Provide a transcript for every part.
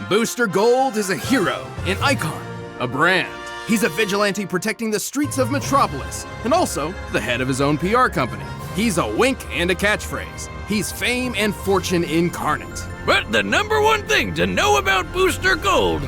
Booster Gold is a hero, an icon, a brand. He's a vigilante protecting the streets of Metropolis, and also the head of his own PR company. He's a wink and a catchphrase. He's fame and fortune incarnate. But the number one thing to know about Booster Gold,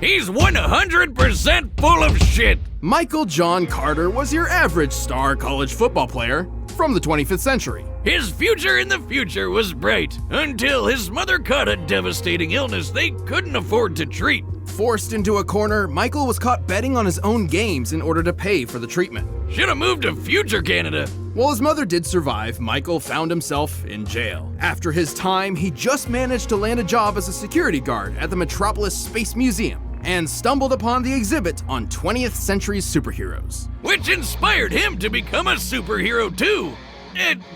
he's 100% full of shit. Michael John Carter was your average star college football player from the 25th century. His future in the future was bright until his mother caught a devastating illness they couldn't afford to treat. Forced into a corner, Michael was caught betting on his own games in order to pay for the treatment. Should have moved to future Canada. While his mother did survive, Michael found himself in jail. After his time, he just managed to land a job as a security guard at the Metropolis Space Museum and stumbled upon the exhibit on 20th century superheroes. Which inspired him to become a superhero too.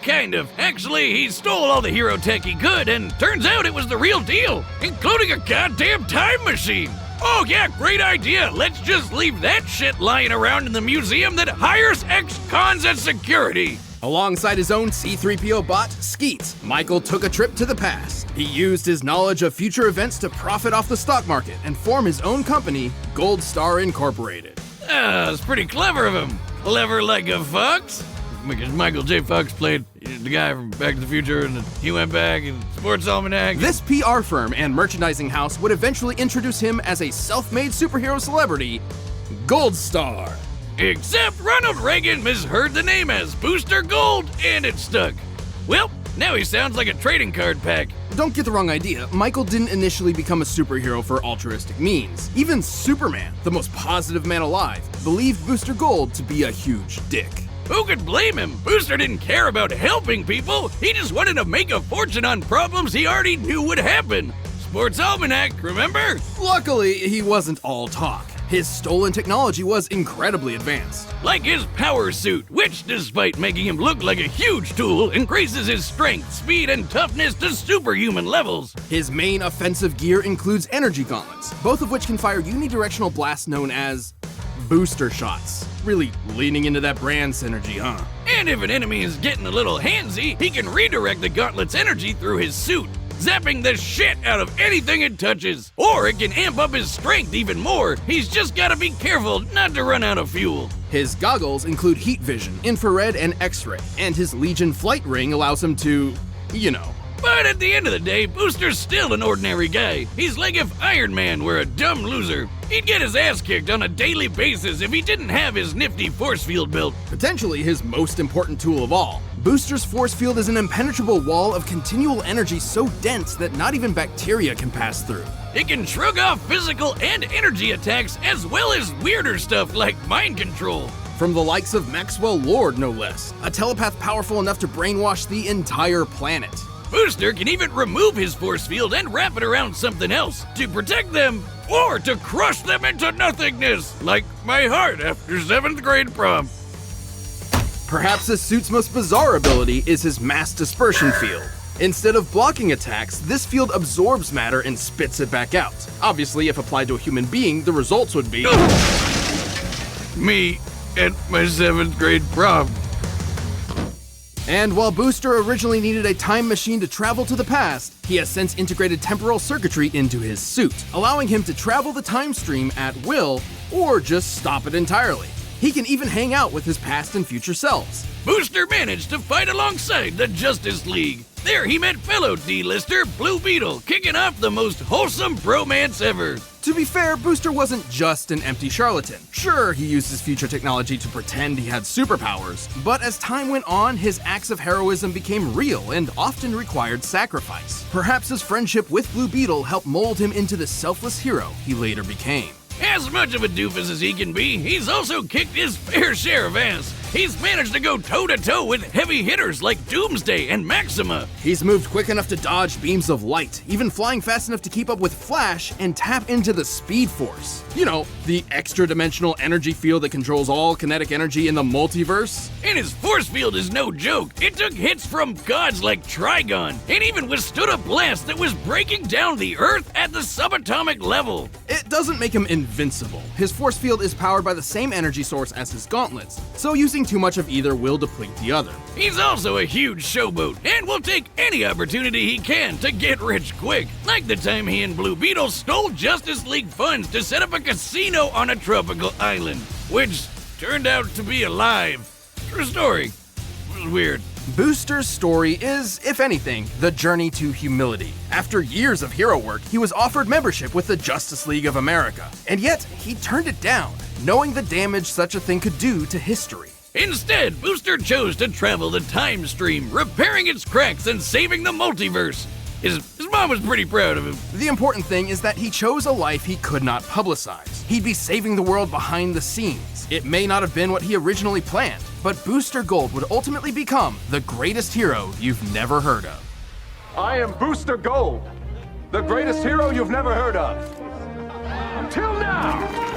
Kind of. Actually, he stole all the hero tech he could, and turns out it was the real deal, including a goddamn time machine. Oh yeah, great idea. Let's just leave that shit lying around in the museum that hires ex-cons as security. Alongside his own C-3PO bot, Skeet, Michael took a trip to the past. He used his knowledge of future events to profit off the stock market and form his own company, Gold Star Incorporated. It's pretty clever of him. Clever like a fox? Because Michael J. Fox played the guy from Back to the Future, and he went back in Sports Almanac. This PR firm and merchandising house would eventually introduce him as a self-made superhero celebrity, Gold Star. Except Ronald Reagan misheard the name as Booster Gold, and it stuck. Well, now he sounds like a trading card pack. Don't get the wrong idea, Michael didn't initially become a superhero for altruistic means. Even Superman, the most positive man alive, believed Booster Gold to be a huge dick. Who could blame him? Booster didn't care about helping people. He just wanted to make a fortune on problems he already knew would happen. Sports Almanac, remember? Luckily, he wasn't all talk. His stolen technology was incredibly advanced. Like his power suit, which, despite making him look like a huge tool, increases his strength, speed, and toughness to superhuman levels. His main offensive gear includes energy gauntlets, both of which can fire unidirectional blasts known as booster shots. Really leaning into that brand synergy, huh? And if an enemy is getting a little handsy, he can redirect the gauntlet's energy through his suit, zapping the shit out of anything it touches. Or it can amp up his strength even more. He's just gotta be careful not to run out of fuel. His goggles include heat vision, infrared, and X-ray, and his Legion flight ring allows him to, you know. But at the end of the day, Booster's still an ordinary guy. He's like if Iron Man were a dumb loser. He'd get his ass kicked on a daily basis if he didn't have his nifty force field built. Potentially his most important tool of all. Booster's force field is an impenetrable wall of continual energy so dense that not even bacteria can pass through. It can shrug off physical and energy attacks as well as weirder stuff like mind control. From the likes of Maxwell Lord, no less. A telepath powerful enough to brainwash the entire planet. Booster can even remove his force field and wrap it around something else to protect them or to crush them into nothingness, like my heart after 7th grade prom. Perhaps this suit's most bizarre ability is his mass dispersion field. Instead of blocking attacks, this field absorbs matter and spits it back out. Obviously, if applied to a human being, the results would be me at my 7th grade prom. And while Booster originally needed a time machine to travel to the past, he has since integrated temporal circuitry into his suit, allowing him to travel the time stream at will or just stop it entirely. He can even hang out with his past and future selves. Booster managed to fight alongside the Justice League. There he met fellow D-lister Blue Beetle, kicking off the most wholesome bromance ever. To be fair, Booster wasn't just an empty charlatan. Sure, he used his future technology to pretend he had superpowers, but as time went on, his acts of heroism became real and often required sacrifice. Perhaps his friendship with Blue Beetle helped mold him into the selfless hero he later became. As much of a doofus as he can be, he's also kicked his fair share of ass. He's managed to go toe-to-toe with heavy hitters like Doomsday and Maxima. He's moved quick enough to dodge beams of light, even flying fast enough to keep up with Flash and tap into the Speed Force. You know, the extra-dimensional energy field that controls all kinetic energy in the multiverse. And his force field is no joke. It took hits from gods like Trigon, and even withstood a blast that was breaking down the Earth at the subatomic level. It doesn't make him invincible. His force field is powered by the same energy source as his gauntlets, so using Using too much of either will deplete the other. He's also a huge showboat and will take any opportunity he can to get rich quick, like the time he and Blue Beetle stole Justice League funds to set up a casino on a tropical island, which turned out to be a lie. True story. It was weird. Booster's story is, if anything, the journey to humility. After years of hero work, he was offered membership with the Justice League of America, and yet he turned it down, knowing the damage such a thing could do to history. Instead, Booster chose to travel the time stream, repairing its cracks and saving the multiverse. His mom was pretty proud of him. The important thing is that he chose a life he could not publicize. He'd be saving the world behind the scenes. It may not have been what he originally planned, but Booster Gold would ultimately become the greatest hero you've never heard of. I am Booster Gold, the greatest hero you've never heard of. Until now!